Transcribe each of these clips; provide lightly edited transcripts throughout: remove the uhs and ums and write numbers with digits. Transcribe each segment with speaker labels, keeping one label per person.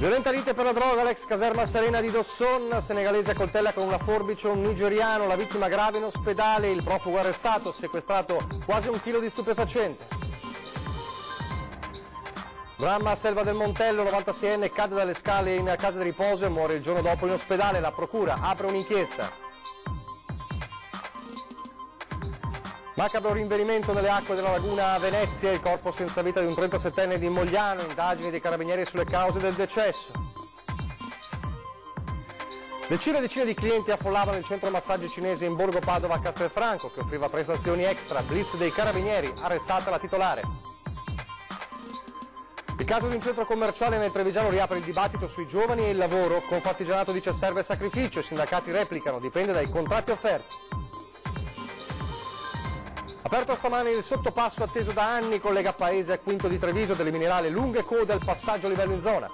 Speaker 1: Violenta lite per la droga, l'ex caserma Serena di Dosson, senegalese accoltella con una forbice un nigeriano, la vittima grave in ospedale, il profugo arrestato, sequestrato quasi 1 chilo di stupefacente. Dramma a Selva del Montello, 96enne cade dalle scale in casa di riposo e muore il giorno dopo in ospedale, la procura apre un'inchiesta. Macabro rinvenimento nelle acque della laguna Venezia, il corpo senza vita di un 37enne di Mogliano, indagini dei carabinieri sulle cause del decesso. Decine e decine di clienti affollavano il centro massaggi cinese in Borgo Padova a Castelfranco, che offriva prestazioni extra, blitz dei carabinieri, arrestata la titolare. Il caso di un centro commerciale nel Trevigiano riapre il dibattito sui giovani e il lavoro, Confartigianato dice serve sacrificio, i sindacati replicano, dipende dai contratti offerti. Aperto stamane il sottopasso atteso da anni, collega Paese a Quinto di Treviso, delle minerali lunghe code al passaggio a livello in zona.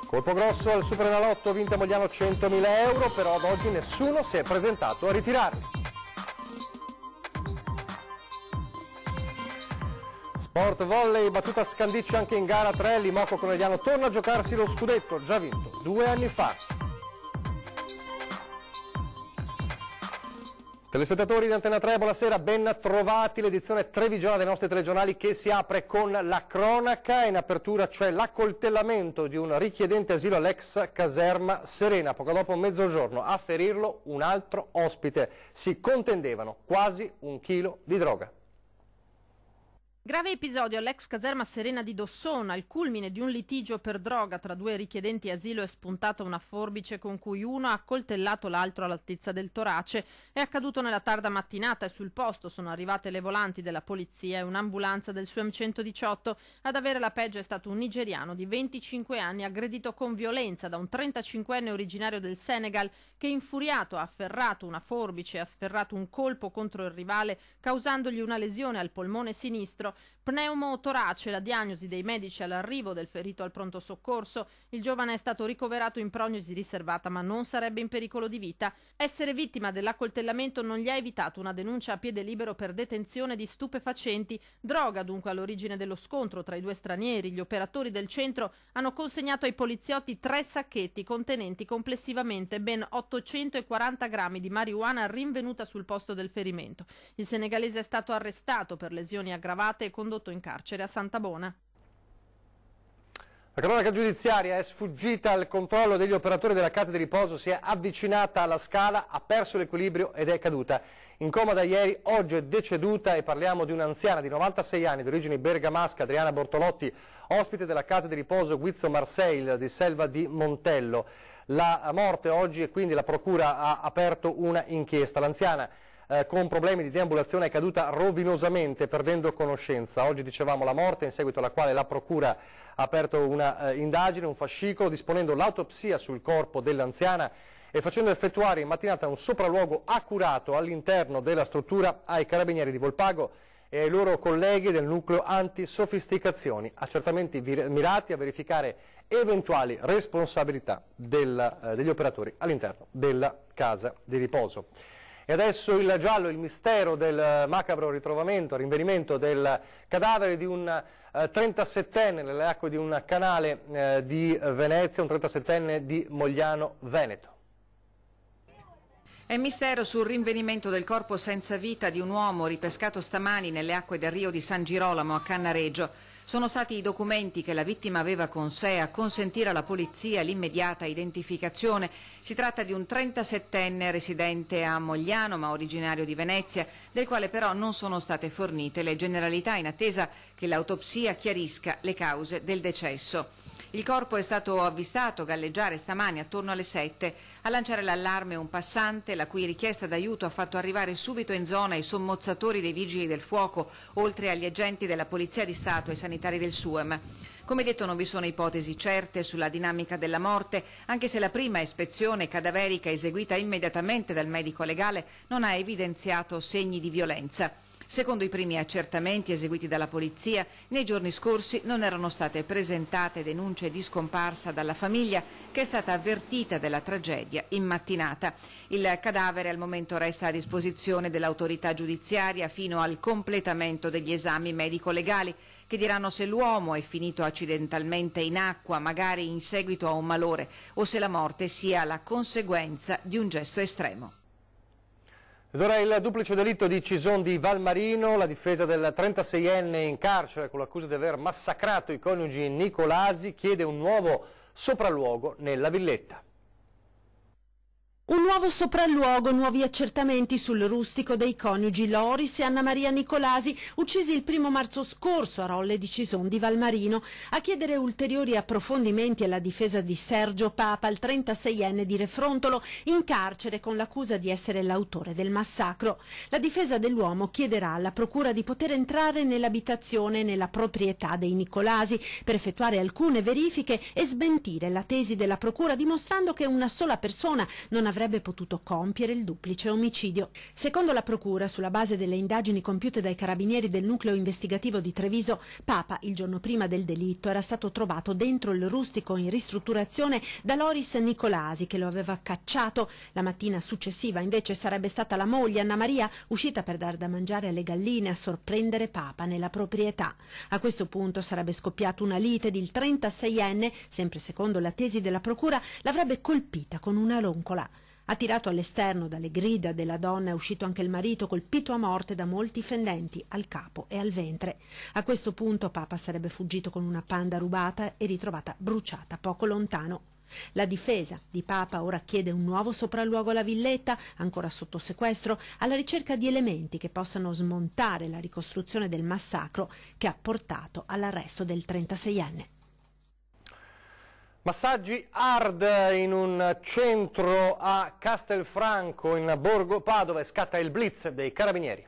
Speaker 1: Colpo grosso al Superenalotto, vinto a Mogliano 100.000 euro, però ad oggi nessuno si è presentato a ritirarli. Sport volley, battuta Scandicci anche in gara 3, Limoco Conegliano torna a giocarsi lo scudetto, già vinto 2 anni fa. Telespettatori di Antena 3, buonasera, ben trovati, l'edizione trevigiana dei nostri telegiornali che si apre con la cronaca. In apertura c'è l'accoltellamento di un richiedente asilo all'ex caserma Serena, poco dopo mezzogiorno a ferirlo un altro ospite. Si contendevano quasi 1 chilo di droga.
Speaker 2: Grave episodio all'ex caserma Serena di Dosson. Al culmine di un litigio per droga tra 2 richiedenti asilo è spuntata una forbice con cui uno ha accoltellato l'altro all'altezza del torace. È accaduto nella tarda mattinata e sul posto sono arrivate le volanti della polizia e un'ambulanza del SUEM 118. Ad avere la peggio è stato un nigeriano di 25 anni aggredito con violenza da un 35enne originario del Senegal che, infuriato, ha afferrato una forbice e ha sferrato un colpo contro il rivale causandogli una lesione al polmone sinistro. Pneumotorace, la diagnosi dei medici all'arrivo del ferito al pronto soccorso. Il giovane è stato ricoverato in prognosi riservata ma non sarebbe in pericolo di vita. Essere vittima dell'accoltellamento non gli ha evitato una denuncia a piede libero per detenzione di stupefacenti. Droga dunque all'origine dello scontro tra i 2 stranieri. Gli operatori del centro hanno consegnato ai poliziotti 3 sacchetti contenenti complessivamente ben 840 grammi di marijuana rinvenuta sul posto del ferimento. Il senegalese è stato arrestato per lesioni aggravate e condotto in carcere a Santabona.
Speaker 1: La cronaca giudiziaria è sfuggita al controllo degli operatori della casa di riposo, si è avvicinata alla scala, ha perso l'equilibrio ed è caduta. In coma da ieri, oggi è deceduta e parliamo di un'anziana di 96 anni di origini bergamasche, Adriana Bortolotti, ospite della casa di riposo Guizzo Marseille di Selva di Montello. La morte oggi e quindi la procura ha aperto una inchiesta. L'anziana con problemi di deambulazione è caduta rovinosamente perdendo conoscenza. Oggi dicevamo la morte, in seguito alla quale la procura ha aperto una indagine, un fascicolo, disponendo l'autopsia sul corpo dell'anziana e facendo effettuare in mattinata un sopralluogo accurato all'interno della struttura ai carabinieri di Volpago e ai loro colleghi del nucleo antisofisticazioni, accertamenti mirati a verificare eventuali responsabilità degli operatori all'interno della casa di riposo. E adesso il giallo, il mistero del macabro ritrovamento, rinvenimento del cadavere di un 37enne nelle acque di un canale di Venezia, un 37enne di Mogliano Veneto.
Speaker 3: È mistero sul rinvenimento del corpo senza vita di un uomo ripescato stamani nelle acque del Rio di San Girolamo a Cannareggio. Sono stati i documenti che la vittima aveva con sé a consentire alla polizia l'immediata identificazione. Si tratta di un 37enne residente a Mogliano ma originario di Venezia, del quale però non sono state fornite le generalità in attesa che l'autopsia chiarisca le cause del decesso. Il corpo è stato avvistato galleggiare stamani attorno alle 7. A lanciare l'allarme un passante, la cui richiesta d'aiuto ha fatto arrivare subito in zona i sommozzatori dei vigili del fuoco, oltre agli agenti della Polizia di Stato e sanitari del SUEM. Come detto non vi sono ipotesi certe sulla dinamica della morte, anche se la prima ispezione cadaverica eseguita immediatamente dal medico legale non ha evidenziato segni di violenza. Secondo i primi accertamenti eseguiti dalla polizia, nei giorni scorsi non erano state presentate denunce di scomparsa dalla famiglia, che è stata avvertita della tragedia in mattinata. Il cadavere al momento resta a disposizione dell'autorità giudiziaria fino al completamento degli esami medico-legali, che diranno se l'uomo è finito accidentalmente in acqua, magari in seguito a un malore, o se la morte sia la conseguenza di un gesto estremo.
Speaker 1: Ed ora il duplice delitto di Cison di Valmarino. La difesa del 36enne in carcere con l'accusa di aver massacrato i coniugi Nicolasi chiede un nuovo sopralluogo nella villetta.
Speaker 4: Un nuovo sopralluogo, nuovi accertamenti sul rustico dei coniugi Loris e Anna Maria Nicolasi, uccisi il 1° marzo scorso a Rolle di Cison di Valmarino. A chiedere ulteriori approfondimenti alla difesa di Sergio Papa, il 36enne di Refrontolo, in carcere con l'accusa di essere l'autore del massacro. La difesa dell'uomo chiederà alla procura di poter entrare nell'abitazione e nella proprietà dei Nicolasi per effettuare alcune verifiche e smentire la tesi della procura, dimostrando che una sola persona non avrebbe potuto compiere il duplice omicidio. Secondo la procura, sulla base delle indagini compiute dai carabinieri del nucleo investigativo di Treviso, Papa, il giorno prima del delitto, era stato trovato dentro il rustico in ristrutturazione da Loris Nicolasi, che lo aveva cacciato. La mattina successiva invece sarebbe stata la moglie Anna Maria, uscita per dar da mangiare alle galline, a sorprendere Papa nella proprietà. A questo punto sarebbe scoppiata una lite ed il 36enne, sempre secondo la tesi della procura, l'avrebbe colpita con una loncola. Attirato all'esterno dalle grida della donna, è uscito anche il marito, colpito a morte da molti fendenti al capo e al ventre. A questo punto Papa sarebbe fuggito con una Panda rubata e ritrovata bruciata poco lontano. La difesa di Papa ora chiede un nuovo sopralluogo alla villetta, ancora sotto sequestro, alla ricerca di elementi che possano smontare la ricostruzione del massacro che ha portato all'arresto del 36enne.
Speaker 1: Massaggi hard in un centro a Castelfranco in Borgo Padova e scatta il blitz dei carabinieri.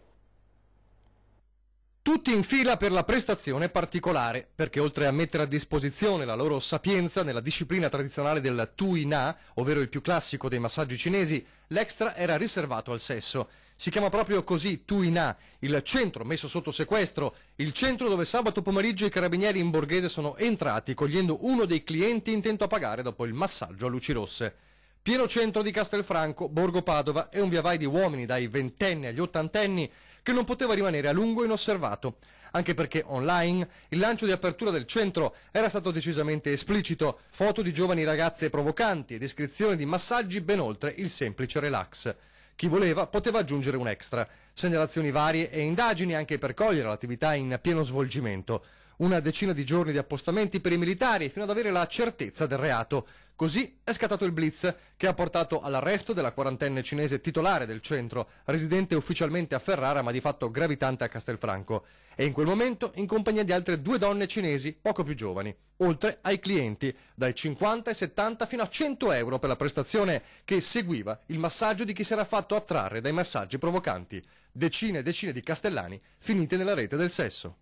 Speaker 1: Tutti in fila per la prestazione particolare, perché oltre a mettere a disposizione la loro sapienza nella disciplina tradizionale del Tu Na, ovvero il più classico dei massaggi cinesi, l'extra era riservato al sesso. Si chiama proprio così Tu Na, il centro messo sotto sequestro, il centro dove sabato pomeriggio i carabinieri in borghese sono entrati cogliendo uno dei clienti intento a pagare dopo il massaggio a luci rosse. Pieno centro di Castelfranco, Borgo Padova, e un viavai di uomini dai ventenni agli ottantenni che non poteva rimanere a lungo inosservato, anche perché online il lancio di apertura del centro era stato decisamente esplicito, foto di giovani ragazze provocanti e descrizioni di massaggi ben oltre il semplice relax. Chi voleva poteva aggiungere un extra, segnalazioni varie e indagini anche per cogliere l'attività in pieno svolgimento. Una decina di giorni di appostamenti per i militari fino ad avere la certezza del reato. Così è scattato il blitz che ha portato all'arresto della quarantenne cinese titolare del centro, residente ufficialmente a Ferrara ma di fatto gravitante a Castelfranco, e in quel momento in compagnia di altre 2 donne cinesi poco più giovani, oltre ai clienti, dai 50 ai 70 fino a 100 euro per la prestazione che seguiva il massaggio di chi si era fatto attrarre dai massaggi provocanti. Decine e decine di castellani finite nella rete del sesso.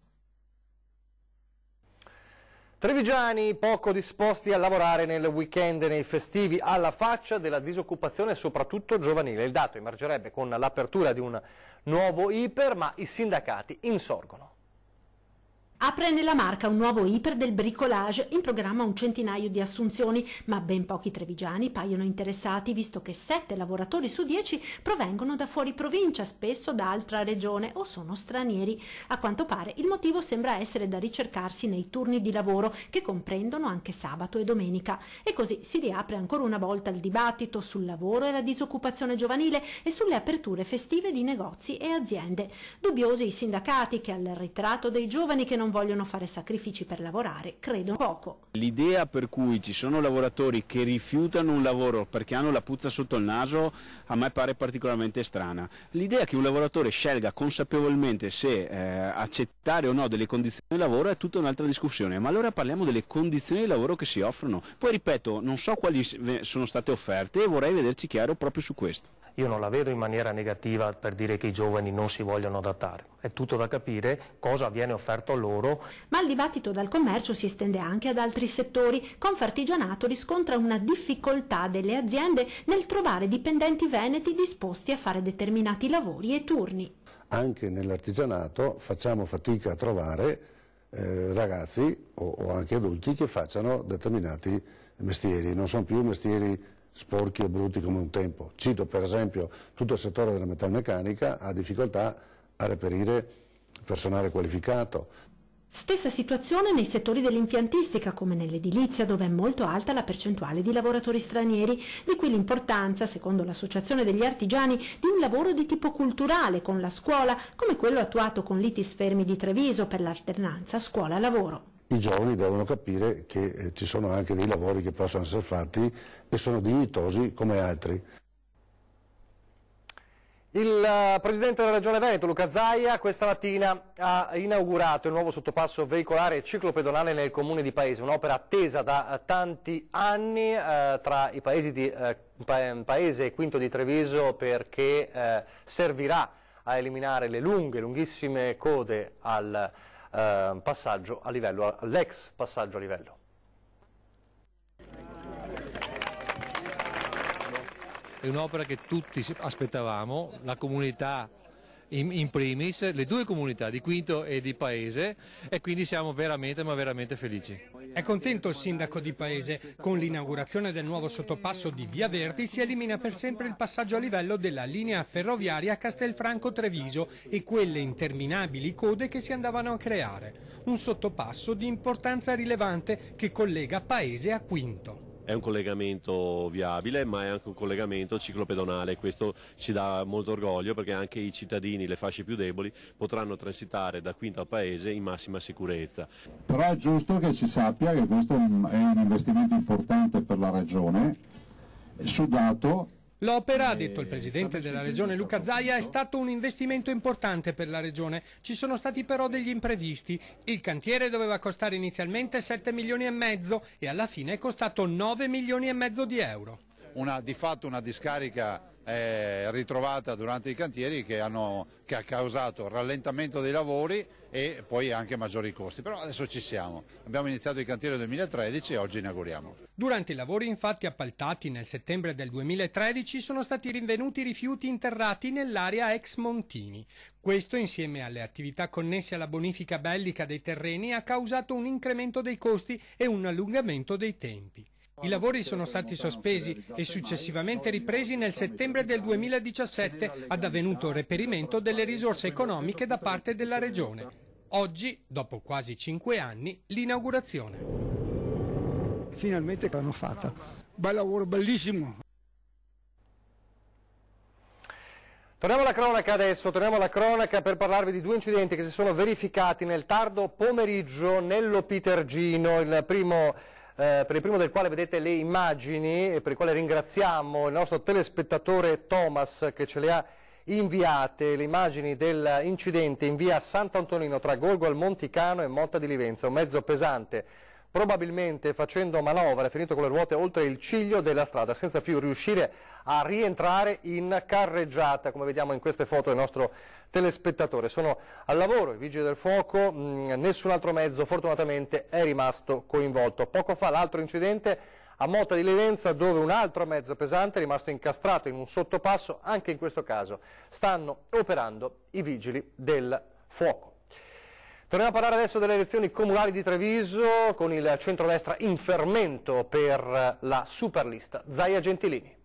Speaker 1: Trevigiani poco disposti a lavorare nel weekend e nei festivi, alla faccia della disoccupazione soprattutto giovanile. Il dato emergerebbe con l'apertura di un nuovo iper, ma i sindacati insorgono.
Speaker 4: Apre nella Marca un nuovo iper del bricolage, in programma un centinaio di assunzioni, ma ben pochi trevigiani paiono interessati, visto che 7 lavoratori su 10 provengono da fuori provincia, spesso da altra regione, o sono stranieri. A quanto pare il motivo sembra essere da ricercarsi nei turni di lavoro, che comprendono anche sabato e domenica. E così si riapre ancora una volta il dibattito sul lavoro e la disoccupazione giovanile e sulle aperture festive di negozi e aziende. Dubbiosi i sindacati che al ritratto dei giovani che non vogliono fare sacrifici per lavorare credono poco.
Speaker 5: L'idea per cui ci sono lavoratori che rifiutano un lavoro perché hanno la puzza sotto il naso a me pare particolarmente strana. L'idea che un lavoratore scelga consapevolmente se accettare o no delle condizioni di lavoro è tutta un'altra discussione, ma allora parliamo delle condizioni di lavoro che si offrono. Poi ripeto, non so quali sono state offerte e vorrei vederci chiaro proprio su questo.
Speaker 6: Io non la vedo in maniera negativa per dire che i giovani non si vogliono adattare, è tutto da capire cosa viene offerto a loro.
Speaker 4: Ma il dibattito dal commercio si estende anche ad altri settori. Confartigianato riscontra una difficoltà delle aziende nel trovare dipendenti veneti disposti a fare determinati lavori e turni.
Speaker 7: anche nell'artigianato facciamo fatica a trovare ragazzi o anche adulti che facciano determinati mestieri, non sono più mestieri sporchi o brutti come un tempo. Cito per esempio tutto il settore della metalmeccanica ha difficoltà a reperire personale qualificato.
Speaker 4: Stessa situazione nei settori dell'impiantistica come nell'edilizia, dove è molto alta la percentuale di lavoratori stranieri, di qui l'importanza, secondo l'Associazione degli Artigiani, di un lavoro di tipo culturale con la scuola, come quello attuato con l'ITIS Fermi di Treviso per l'alternanza scuola-lavoro.
Speaker 7: I giovani devono capire che ci sono anche dei lavori che possono essere fatti e sono dignitosi come altri.
Speaker 1: Il Presidente della Regione Veneto, Luca Zaia, questa mattina ha inaugurato il nuovo sottopasso veicolare ciclopedonale nel comune di Paese, un'opera attesa da tanti anni tra i paesi di Paese e Quinto di Treviso, perché servirà a eliminare le lunghissime code al passaggio a livello, all'ex passaggio a livello.
Speaker 8: È un'opera che tutti aspettavamo, la comunità in primis, le due comunità di Quinto e di Paese, e quindi siamo veramente ma veramente felici.
Speaker 9: È contento il sindaco di Paese. Con l'inaugurazione del nuovo sottopasso di Via Verdi si elimina per sempre il passaggio a livello della linea ferroviaria Castelfranco-Treviso e quelle interminabili code che si andavano a creare. Un sottopasso di importanza rilevante che collega Paese a Quinto.
Speaker 10: È un collegamento viabile, ma è anche un collegamento ciclopedonale. Questo ci dà molto orgoglio, perché anche i cittadini, le fasce più deboli, potranno transitare da Quinto a Paese in massima sicurezza.
Speaker 11: Però è giusto che si sappia che questo è un investimento importante per la Regione, sudato.
Speaker 9: L'opera, ha detto il Presidente della Regione Luca Zaia, è stato un investimento importante per la Regione. Ci sono stati però degli imprevisti. Il cantiere doveva costare inizialmente 7 milioni e mezzo e alla fine è costato 9 milioni e mezzo di euro.
Speaker 11: Di fatto una discarica ritrovata durante i cantieri che ha causato rallentamento dei lavori e poi anche maggiori costi. Però adesso ci siamo. Abbiamo iniziato i cantieri nel 2013 e oggi inauguriamo.
Speaker 9: Durante i lavori infatti appaltati nel settembre del 2013 sono stati rinvenuti rifiuti interrati nell'area ex Montini. Questo, insieme alle attività connesse alla bonifica bellica dei terreni, ha causato un incremento dei costi e un allungamento dei tempi. I lavori sono stati sospesi e successivamente ripresi nel settembre del 2017 ad avvenuto reperimento delle risorse economiche da parte della Regione. Oggi, dopo quasi 5 anni, l'inaugurazione.
Speaker 12: Finalmente l'hanno fatta. Bel lavoro, bellissimo.
Speaker 1: Torniamo alla cronaca adesso, per parlarvi di due incidenti che si sono verificati nel tardo pomeriggio nello Pitergino. Per il primo del quale vedete le immagini e per il quale ringraziamo il nostro telespettatore Thomas che ce le ha inviate, le immagini dell'incidente in via Sant'Antonino tra Golgo al Monticano e Motta di Livenza, un mezzo pesante probabilmente facendo manovra è finito con le ruote oltre il ciglio della strada senza più riuscire a rientrare in carreggiata, come vediamo in queste foto del nostro telespettatore. Sono al lavoro i vigili del fuoco, nessun altro mezzo fortunatamente è rimasto coinvolto. Poco fa l'altro incidente a Motta di Livenza, dove un altro mezzo pesante è rimasto incastrato in un sottopasso, anche in questo caso stanno operando i vigili del fuoco. Torniamo a parlare adesso delle elezioni comunali di Treviso con il centrodestra in fermento per la superlista Zaia Gentilini.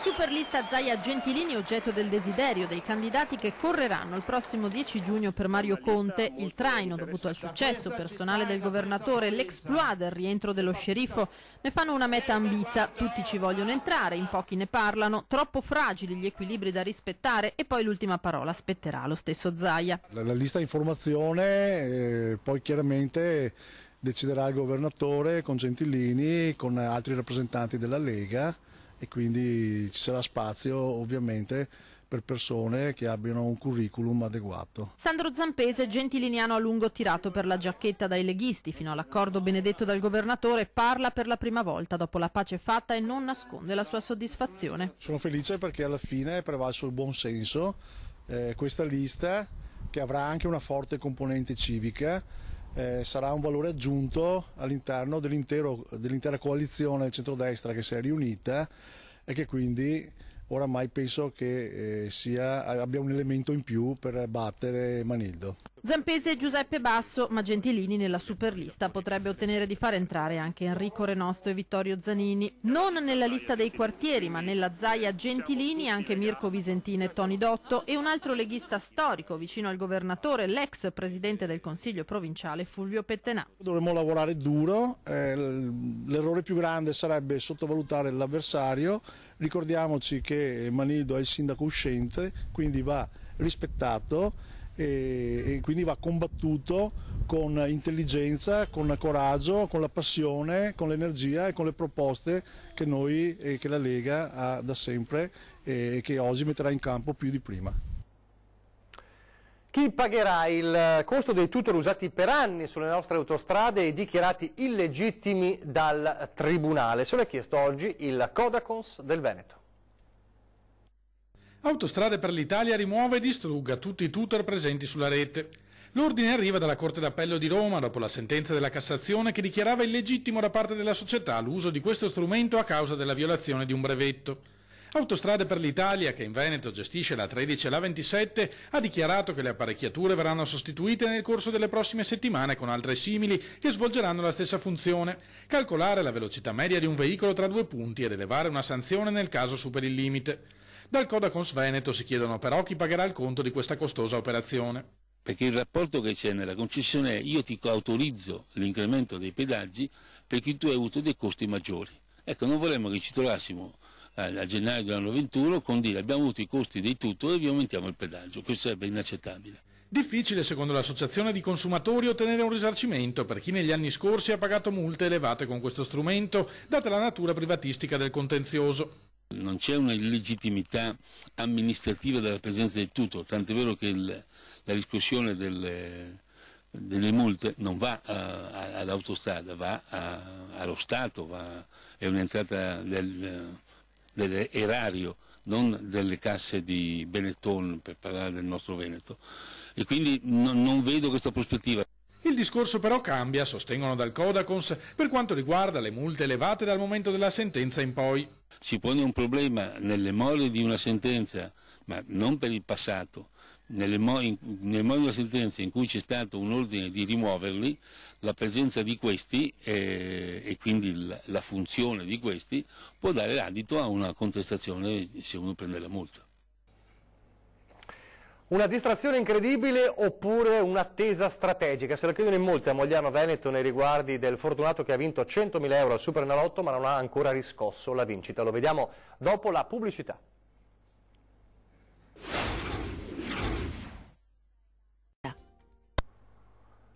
Speaker 2: Superlista Zaia Gentilini, oggetto del desiderio dei candidati che correranno il prossimo 10 giugno per Mario Conte. Il traino dovuto al successo personale del governatore, l'exploit del rientro dello sceriffo, ne fanno una meta ambita. Tutti ci vogliono entrare, in pochi ne parlano, troppo fragili gli equilibri da rispettare e poi l'ultima parola spetterà allo stesso Zaia.
Speaker 13: La lista in formazione, poi chiaramente deciderà il governatore con Gentilini, con altri rappresentanti della Lega, e quindi ci sarà spazio ovviamente per persone che abbiano un curriculum adeguato.
Speaker 2: Sandro Zampese, gentiliniano a lungo tirato per la giacchetta dai leghisti fino all'accordo benedetto dal governatore, parla per la prima volta dopo la pace fatta e non nasconde la sua soddisfazione.
Speaker 13: Sono felice perché alla fine è prevalso il buon senso, questa lista che avrà anche una forte componente civica sarà un valore aggiunto all'interno dell'intera coalizione centrodestra che si è riunita e che quindi oramai penso che abbia un elemento in più per battere Manildo.
Speaker 2: Zampese e Giuseppe Basso, ma Gentilini nella superlista potrebbe ottenere di far entrare anche Enrico Renosto e Vittorio Zanini. Non nella lista dei quartieri, ma nella zaia Gentilini anche Mirko Visentin e Toni Dotto e un altro leghista storico vicino al governatore, l'ex presidente del Consiglio provinciale Fulvio Pettenà.
Speaker 13: Dovremmo lavorare duro, l'errore più grande sarebbe sottovalutare l'avversario. Ricordiamoci che Manildo è il sindaco uscente, quindi va rispettato e quindi va combattuto con intelligenza, con coraggio, con la passione, con l'energia e con le proposte che noi e che la Lega ha da sempre e che oggi metterà in campo più di prima.
Speaker 1: Chi pagherà il costo dei tutor usati per anni sulle nostre autostrade e dichiarati illegittimi dal Tribunale? Se l'ha chiesto oggi il Codacons del Veneto.
Speaker 14: Autostrade per l'Italia rimuove e distrugga tutti i tutor presenti sulla rete. L'ordine arriva dalla Corte d'Appello di Roma dopo la sentenza della Cassazione che dichiarava illegittimo da parte della società l'uso di questo strumento a causa della violazione di un brevetto. Autostrade per l'Italia, che in Veneto gestisce la 13 e la 27, ha dichiarato che le apparecchiature verranno sostituite nel corso delle prossime settimane con altre simili che svolgeranno la stessa funzione: calcolare la velocità media di un veicolo tra due punti ed elevare una sanzione nel caso superi il limite. Dal Codacons Veneto si chiedono però chi pagherà il conto di questa costosa operazione.
Speaker 15: Perché il rapporto che c'è nella concessione è: io ti autorizzo l'incremento dei pedaggi perché tu hai avuto dei costi maggiori. Ecco, non vorremmo che ci trovassimo a gennaio dell'anno 21 con dire abbiamo avuto i costi dei tutor e vi aumentiamo il pedaggio. Questo sarebbe inaccettabile.
Speaker 14: Difficile, secondo l'associazione di consumatori, ottenere un risarcimento per chi negli anni scorsi ha pagato multe elevate con questo strumento, data la natura privatistica del contenzioso.
Speaker 15: Non c'è una illegittimità amministrativa della presenza del tutor, tant'è vero che la riscossione delle multe non va all'autostrada, va allo Stato, è un'entrata dell'erario, non delle casse di Benetton, per parlare del nostro Veneto, e quindi non vedo questa prospettiva.
Speaker 14: Il discorso però cambia, sostengono dal Codacons, per quanto riguarda le multe elevate dal momento della sentenza in poi.
Speaker 15: Si pone un problema nelle more di una sentenza, ma non per il passato, nelle more di una sentenza in cui c'è stato un ordine di rimuoverli, la presenza di questi e quindi la funzione di questi può dare adito a una contestazione se uno prende la multa.
Speaker 1: Una distrazione incredibile oppure un'attesa strategica? Se lo chiedono in molti a Mogliano Veneto nei riguardi del fortunato che ha vinto 100.000 euro al Superenalotto ma non ha ancora riscosso la vincita. Lo vediamo dopo la pubblicità.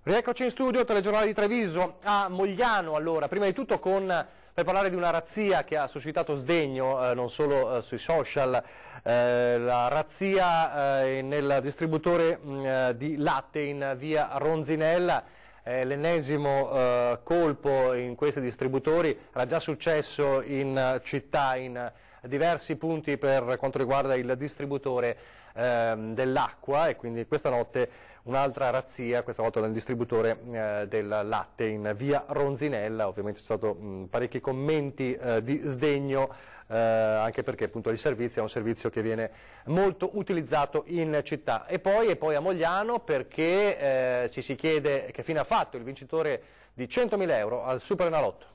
Speaker 1: Rieccoci in studio, telegiornale di Treviso a Mogliano. Allora, prima di tutto per parlare di una razzia che ha suscitato sdegno non solo sui social, la razzia nel distributore di latte in via Ronzinella, l'ennesimo colpo in questi distributori. Era già successo in città, in diversi punti per quanto riguarda il distributore dell'acqua, e quindi questa notte un'altra razzia, questa volta nel distributore del latte in via Ronzinella. Ovviamente ci sono stati parecchi commenti di sdegno, anche perché appunto il servizio è un servizio che viene molto utilizzato in città. E poi a Mogliano, perché ci si chiede che fine ha fatto il vincitore di 100.000 euro al Superenalotto.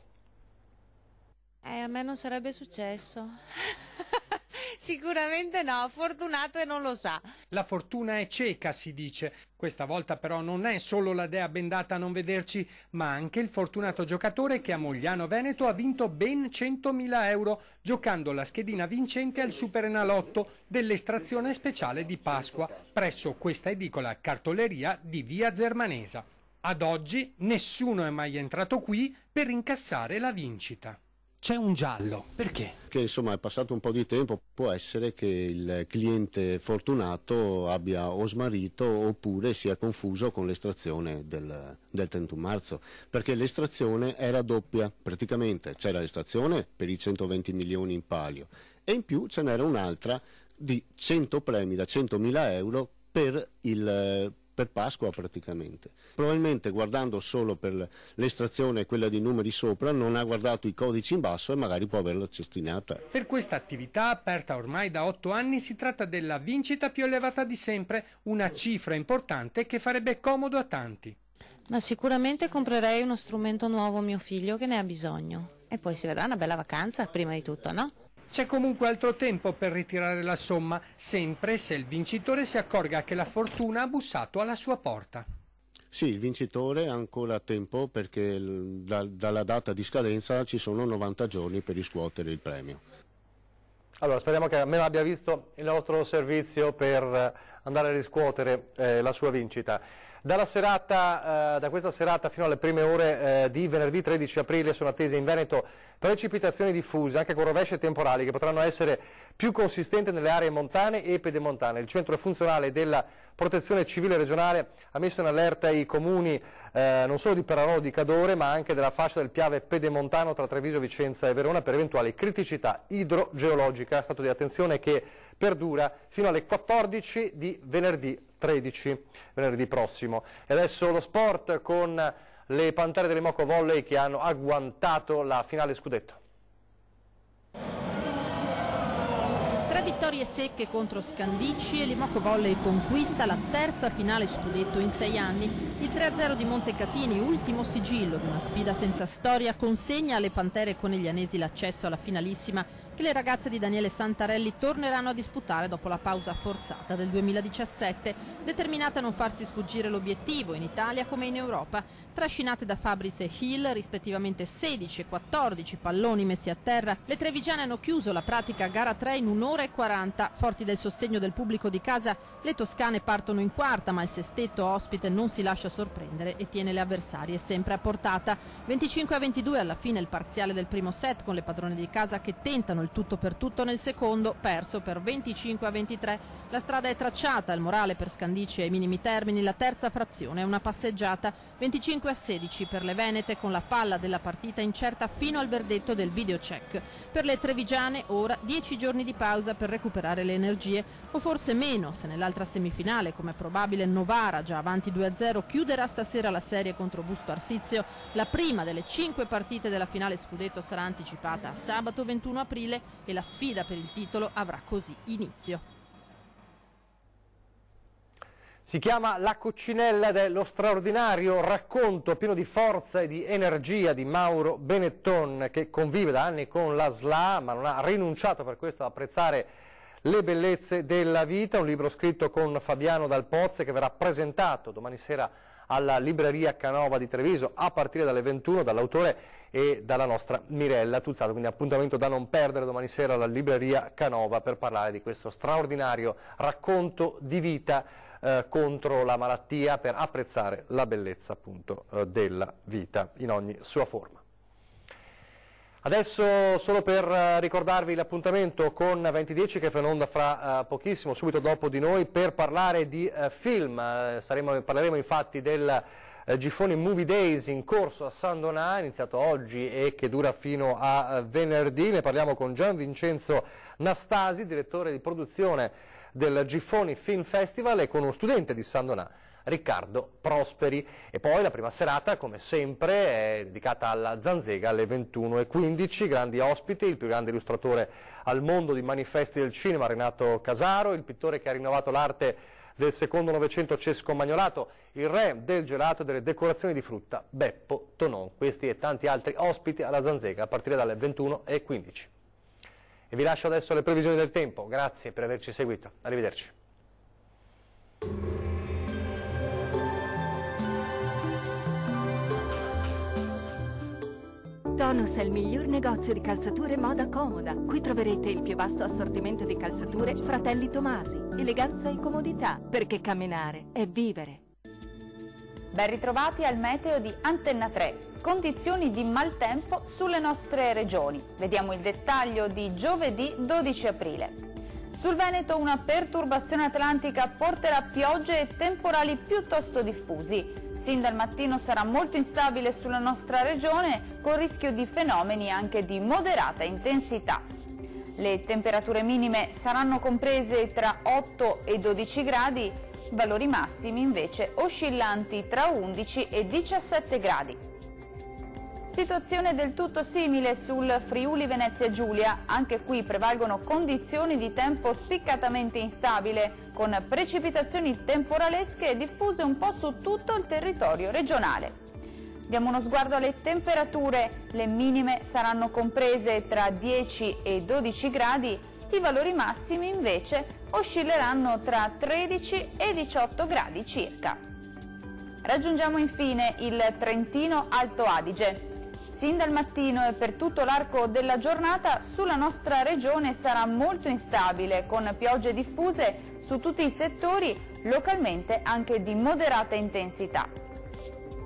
Speaker 16: A me non sarebbe successo. Sicuramente no, fortunato e non lo sa.
Speaker 9: La fortuna è cieca, si dice. Questa volta però non è solo la dea bendata a non vederci, ma anche il fortunato giocatore che a Mogliano Veneto ha vinto ben 100.000 euro giocando la schedina vincente al Superenalotto dell'estrazione speciale di Pasqua presso questa edicola cartoleria di via Zermanesa. Ad oggi nessuno è mai entrato qui per incassare la vincita. C'è un giallo, perché?
Speaker 17: Che insomma è passato un po' di tempo, può essere che il cliente fortunato abbia o smarrito oppure sia confuso con l'estrazione del 31 marzo, perché l'estrazione era doppia, praticamente c'era l'estrazione per i 120 milioni in palio e in più ce n'era un'altra di 100 premi da 100.000 euro per il per Pasqua praticamente. Probabilmente guardando solo per l'estrazione quella di numeri sopra non ha guardato i codici in basso e magari può averla cestinata.
Speaker 9: Per questa attività, aperta ormai da 8 anni, si tratta della vincita più elevata di sempre, una cifra importante che farebbe comodo a tanti.
Speaker 16: Ma sicuramente comprerei uno strumento nuovo a mio figlio che ne ha bisogno. E poi si vedrà una bella vacanza prima di tutto, no?
Speaker 9: C'è comunque altro tempo per ritirare la somma, sempre se il vincitore si accorga che la fortuna ha bussato alla sua porta.
Speaker 17: Sì, il vincitore ha ancora tempo perché dalla data di scadenza ci sono 90 giorni per riscuotere il premio.
Speaker 1: Allora, speriamo che almeno abbia visto il nostro servizio per andare a riscuotere la sua vincita. Da questa serata fino alle prime ore di venerdì 13 aprile sono attese in Veneto precipitazioni diffuse, anche con rovesce temporali, che potranno essere più consistenti nelle aree montane e pedemontane. Il centro funzionale della Protezione Civile regionale ha messo in allerta i comuni non solo di Perarò di Cadore, ma anche della fascia del Piave pedemontano tra Treviso, Vicenza e Verona per eventuali criticità idrogeologica. Stato di attenzione che perdura fino alle 14 di venerdì 13, venerdì prossimo. E adesso lo sport con le Pantere dell'Imoco Volley che hanno agguantato la finale scudetto.
Speaker 2: 3 vittorie secche contro Scandicci e l'Imoco Volley conquista la terza finale scudetto in 6 anni. Il 3-0 di Montecatini, ultimo sigillo di una sfida senza storia, consegna alle Pantere coneglianesi l'accesso alla finalissima che le ragazze di Daniele Santarelli torneranno a disputare dopo la pausa forzata del 2017, determinate a non farsi sfuggire l'obiettivo in Italia come in Europa. Trascinate da Fabris e Hill, rispettivamente 16 e 14 palloni messi a terra, le trevigiane hanno chiuso la pratica gara 3 in 1 ora e 40. Forti del sostegno del pubblico di casa, le toscane partono in quarta, ma il sestetto ospite non si lascia sorprendere e tiene le avversarie sempre a portata. 25-22 alla fine il parziale del primo set, con le padrone di casa che tentano il tutto per tutto nel secondo, perso per 25-23. La strada è tracciata, il morale per Scandicci ai minimi termini, la terza frazione è una passeggiata. 25-16 per le venete, con la palla della partita incerta fino al verdetto del videocheck. Per le trevigiane ora 10 giorni di pausa per recuperare le energie, o forse meno se nell'altra semifinale, come probabile, Novara, già avanti 2-0, chiuderà stasera la serie contro Busto Arsizio. La prima delle 5 partite della finale scudetto sarà anticipata a sabato 21 aprile e la sfida per il titolo avrà così inizio.
Speaker 1: Si chiama La Coccinella ed è lo straordinario racconto pieno di forza e di energia di Mauro Benetton, che convive da anni con la SLA ma non ha rinunciato per questo ad apprezzare le bellezze della vita. Un libro scritto con Fabiano Dal Pozze che verrà presentato domani sera alla libreria Canova di Treviso a partire dalle 21 dall'autore e dalla nostra Mirella Tuzzato, quindi appuntamento da non perdere domani sera alla libreria Canova per parlare di questo straordinario racconto di vita contro la malattia, per apprezzare la bellezza appunto della vita in ogni sua forma. Adesso solo per ricordarvi l'appuntamento con 2010 che fa in onda fra pochissimo, subito dopo di noi, per parlare di film. Parleremo infatti del Giffoni Movie Days in corso a San Donà, iniziato oggi e che dura fino a venerdì. Ne parliamo con Gian Vincenzo Nastasi, direttore di produzione del Giffoni Film Festival, e con uno studente di San Donà, Riccardo Prosperi. E poi la prima serata, come sempre, è dedicata alla Zanzega alle 21:15, grandi ospiti, il più grande illustratore al mondo di manifesti del cinema, Renato Casaro, il pittore che ha rinnovato l'arte del secondo Novecento, Cesco Magnolato, il re del gelato e delle decorazioni di frutta, Beppo Tonon. Questi e tanti altri ospiti alla Zanzega a partire dalle 21:15. E vi lascio adesso le previsioni del tempo. Grazie per averci seguito. Arrivederci.
Speaker 18: Tonus è il miglior negozio di calzature moda comoda. Qui troverete il più vasto assortimento di calzature Fratelli Tomasi. Eleganza e comodità, perché camminare è vivere.
Speaker 19: Ben ritrovati al meteo di Antenna 3. Condizioni di maltempo sulle nostre regioni. Vediamo il dettaglio di giovedì 12 aprile. Sul Veneto una perturbazione atlantica porterà piogge e temporali piuttosto diffusi. Sin dal mattino sarà molto instabile sulla nostra regione, con rischio di fenomeni anche di moderata intensità. Le temperature minime saranno comprese tra 8 e 12 gradi, valori massimi invece oscillanti tra 11 e 17 gradi. Situazione del tutto simile sul Friuli Venezia Giulia, anche qui prevalgono condizioni di tempo spiccatamente instabile, con precipitazioni temporalesche diffuse un po' su tutto il territorio regionale. Diamo uno sguardo alle temperature, le minime saranno comprese tra 10 e 12 gradi, i valori massimi invece oscilleranno tra 13 e 18 gradi circa. Raggiungiamo infine il Trentino Alto Adige. Sin dal mattino e per tutto l'arco della giornata sulla nostra regione sarà molto instabile, con piogge diffuse su tutti i settori, localmente anche di moderata intensità.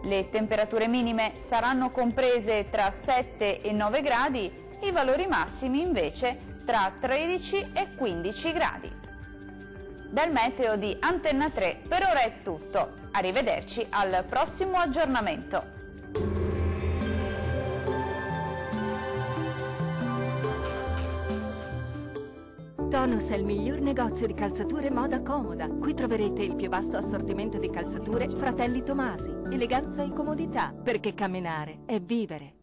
Speaker 19: Le temperature minime saranno comprese tra 7 e 9 gradi, i valori massimi invece tra 13 e 15 gradi. Dal meteo di Antenna 3 per ora è tutto. Arrivederci al prossimo aggiornamento.
Speaker 18: Tonus è il miglior negozio di calzature moda comoda. Qui troverete il più vasto assortimento di calzature Fratelli Tomasi. Eleganza e comodità, perché camminare è vivere.